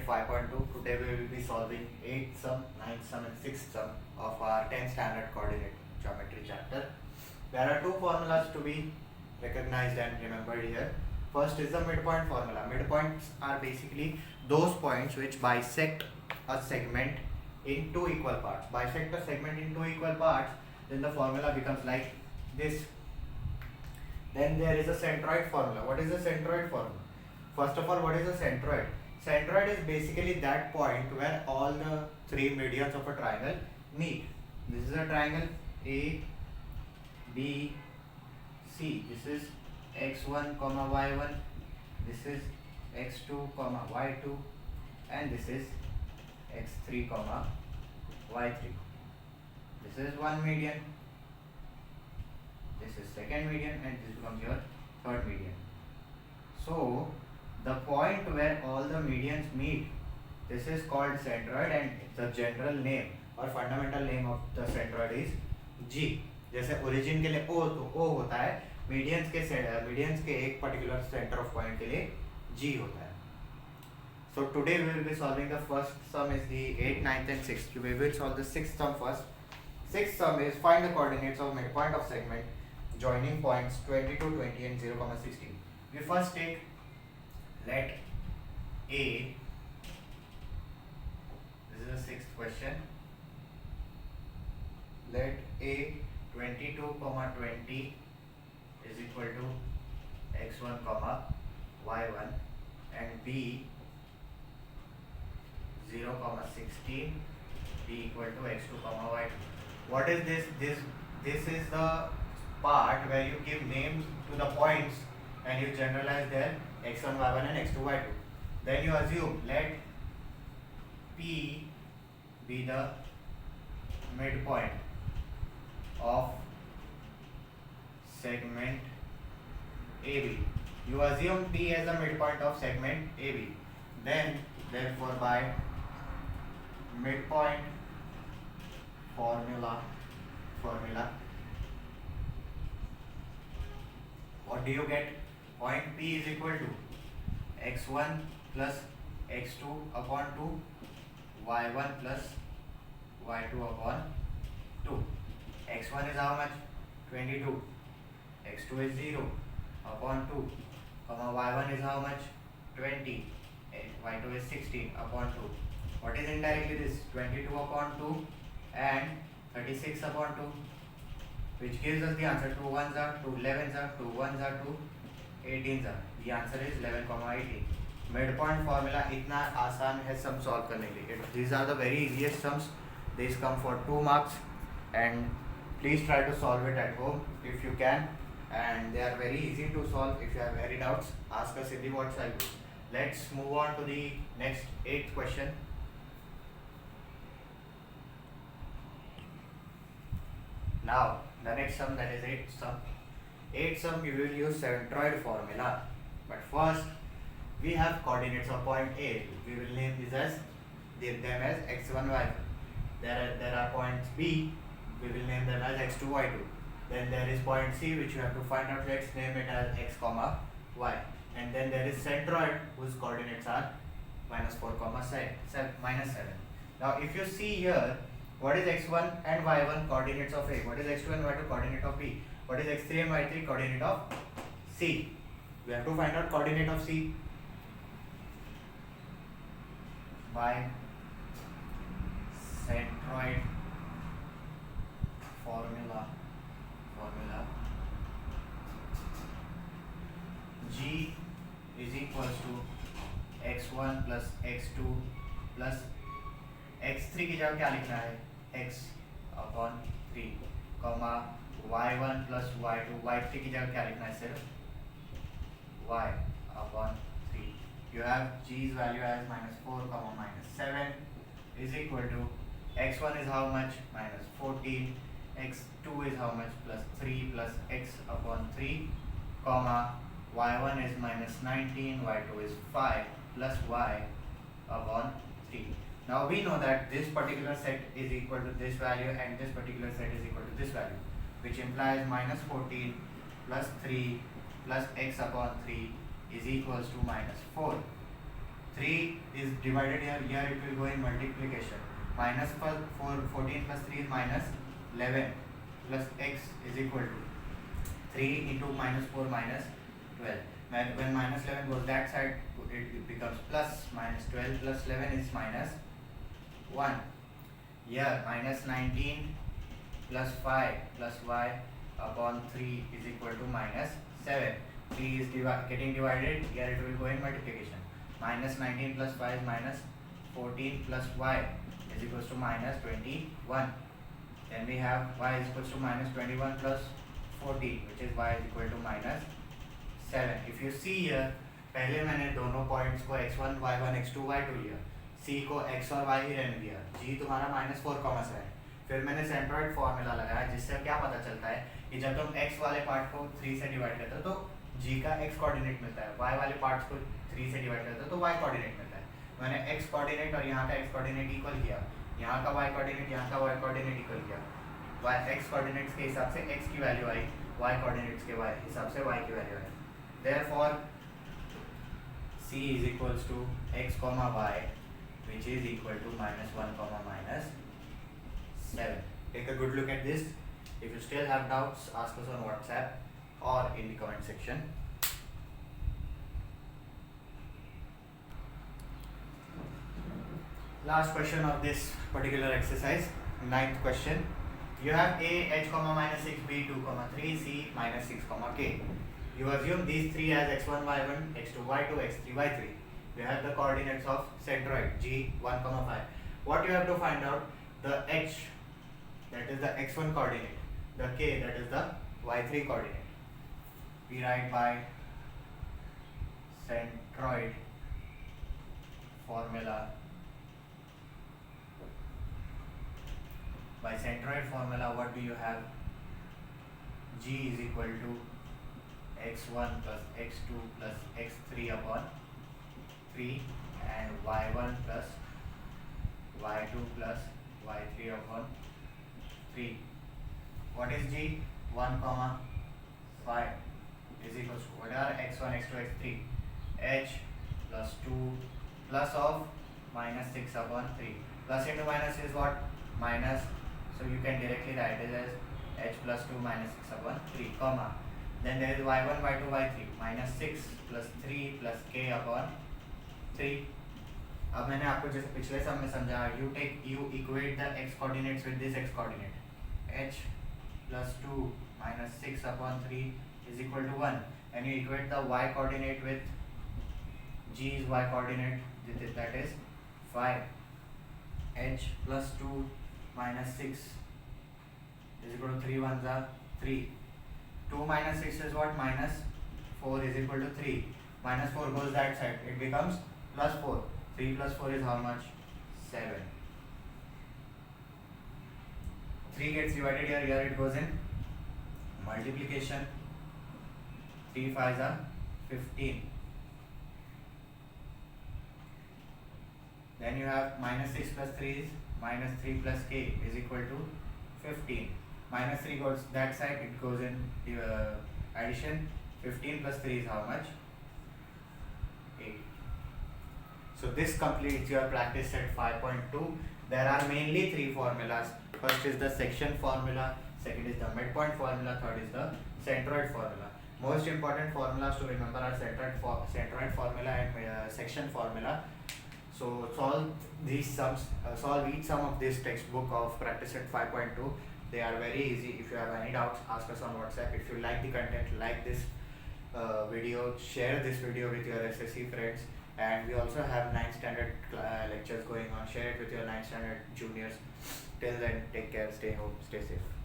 5.2. Today we will be solving 8th sum, 9th sum and 6th sum of our 10th standard coordinate geometry chapter. There are two formulas to be recognized and remembered here. First is the midpoint formula. Midpoints are basically those points which bisect a segment in two equal parts. Bisect a segment in two equal parts, then the formula becomes like this. Then there is a centroid formula. What is the centroid formula? First of all, what is a centroid? Centroid is basically that point where all the three medians of a triangle meet. This is a triangle A, B, C. This is x1, y1. This is x2, y2, and this is x3, y3. This is one median. This is second median, and this becomes your third median. So the point where all the medians meet, this is called centroid, and the general name or fundamental name of the centroid is G. जैसे origin के लिए O तो O होता है, medians के एक particular center of point के लिए G होता है. So today we will be solving the first sum is the 8th, 9th and 6th. We will solve the 6th sum first. 6th sum is find the coordinates of midpoint of segment joining points 20 to 20 and 0, 16. We first take let A, this is the sixth question, let A 22, 20 is equal to x1, y1 and B 0, 16 be equal to x2, y2. What is this? This is the part where you give names to the points and you generalize their x1, y1 and x2, y2. Then you assume let P be the midpoint of segment AB. You assume P as the midpoint of segment AB. Then therefore by midpoint formula, what do you get? Point P is equal to x1 plus x2 upon 2, y1 plus y2 upon 2. x1 is how much? 22. x2 is 0 upon 2, y1 is how much? 20. y2 is 16 upon 2. What is indirectly this? 22 upon 2 and 36 upon 2, which gives us the answer. 2 1s are 2 11s are 2 1s are 2 18s are. The answer is 11, 18. Midpoint formula इतना आसान है sum solve करने के लिए. These are the very easiest sums. These come for 2 marks, and please try to solve it at home if you can. And they are very easy to solve. If you have any doubts, ask us in the WhatsApp group. Let's move on to the next 8th question. Now the next sum, that is 8th sum. 8th sum we will use centroid formula, but first we have coordinates of point A. We will name them as x1, y2. There are points B. We will name them as x2, y2. Then there is point C which you have to find out. Let's name it as x, y. And then there is centroid whose coordinates are -4, 7. Now if you see here, what is x1 and y1 coordinates of A? What is x2 and y2 coordinate of B? What is x3 and y3 coordinate of C? We have to find out coordinate of C by centroid formula. G is equals to x1 plus x2 plus x3 की जगह क्या लिखना है? x upon 3, y1 plus y2. y3 की जगह क्या लिखना है? सिर्फ y upon 3. You have G's value as -4, -7 is equal to x1 is how much? -14. x2 is how much? +3 plus x upon 3, y1 is -19, y2 is 5 plus y upon 3. Now we know that this particular set is equal to this value and this particular set is equal to this value, which implies -14 plus 3 plus x upon 3 is equals to -4. 3 is divided here it will go in multiplication. Minus 14 plus 3 is minus 11 plus x is equal to 3 into minus 4 minus 12. When minus 11 goes that side, it becomes plus. Minus 12 plus 11 is minus 1. Here minus 19 plus 5 plus y upon 3 is equal to minus 7. 3 is getting divided, here it will go in multiplication. Minus 19 plus 5 is minus 14 plus y is equals to minus 21. Then we have y is equals to minus 21 plus 14, which is y is equal to minus 7. If you see here, पहले मैंने दोनों points को x1, y1, x2, y2 लिया, c को x और y ही रहने दिया, g तुम्हारा माइनस 4 कॉमा से है. फिर मैंने सेंट्रोइड फॉर्मूला लगाया, जिससे क्या पता चलता है कि जब तुम x वाले पार्ट को 3 से डिवाइड करते हो तो g का x कोऑर्डिनेट मिलता है, y वाले पार्ट्स को 3 से डिवाइड करते हो तो y कोऑर्डिनेट मिलता है. मैंने x कोऑर्डिनेट और यहाँ का x कोऑर्डिनेट इक्वल किया, यहाँ का y कोऑर्डिनेट, यहाँ का y कोऑर्डिनेट इक्वल किया. x कोऑर्डिनेट्स के हिसाब से x की वैल्यू आई, y कोऑर्डिनेट्स के हिसाब से y की value I. Therefore c is equals to x comma y, which is equal to minus 1 comma minus 7. Take a good look at this. If you still have doubts, ask us on WhatsApp or in the comment section. Last question of this particular exercise, 9th question. You have a h comma minus 6, b 2 comma 3, c minus 6 comma k. You assume these three as x1, y1, x2, y2, x3, y3. You have the coordinates of centroid g 1, 5. What you have to find out, the h, that is the x1 coordinate, the k, that is the y3 coordinate. We write by centroid formula. By centroid formula, what do you have? G is equal to x1 plus x2 plus x3 upon 3 and y1 plus y2 plus y3 upon 3. What is G? 1 comma 5 is equals to, what are x1, x2, x3? H plus 2 plus of minus 6 upon 3. Plus into minus is what? Minus. So you can directly write it as h plus 2 minus 6 upon 3, comma. Then there is y1, y2, y3, minus 6 plus 3 plus k upon 3. अब मैंने आपको जैसे पिछले सब में समझा, you equate the x coordinates with this x coordinate. h plus 2 minus 6 upon 3 is equal to 1. And you equate the y coordinate with g's y coordinate, that is 5. h plus 2 minus 6 is equal to 3 ones are 3. 2 minus 6 is what? Minus 4 is equal to 3. Minus 4 goes that side. It becomes plus 4. 3 plus 4 is how much? 7. 3 gets divided here. Here it goes in multiplication. 3 5s are 15. Then you have minus 6 plus 3 is minus 3 plus k is equal to 15. Minus 3 goes that side, it goes in addition. 15 plus 3 is how much? 8. So this completes your practice set 5.2. There are mainly 3 formulas. First is the section formula, second is the midpoint formula, third is the centroid formula. Most important formulas to remember are centroid formula and section formula. So solve these sums, solve each sum of this textbook of practice set 5.2. They are very easy. If you have any doubts, ask us on WhatsApp. If you like the content, like this video, share this video with your SSC friends. And we also have 9th standard lectures going on. Share it with your 9th standard juniors. Till then, take care, stay home, stay safe.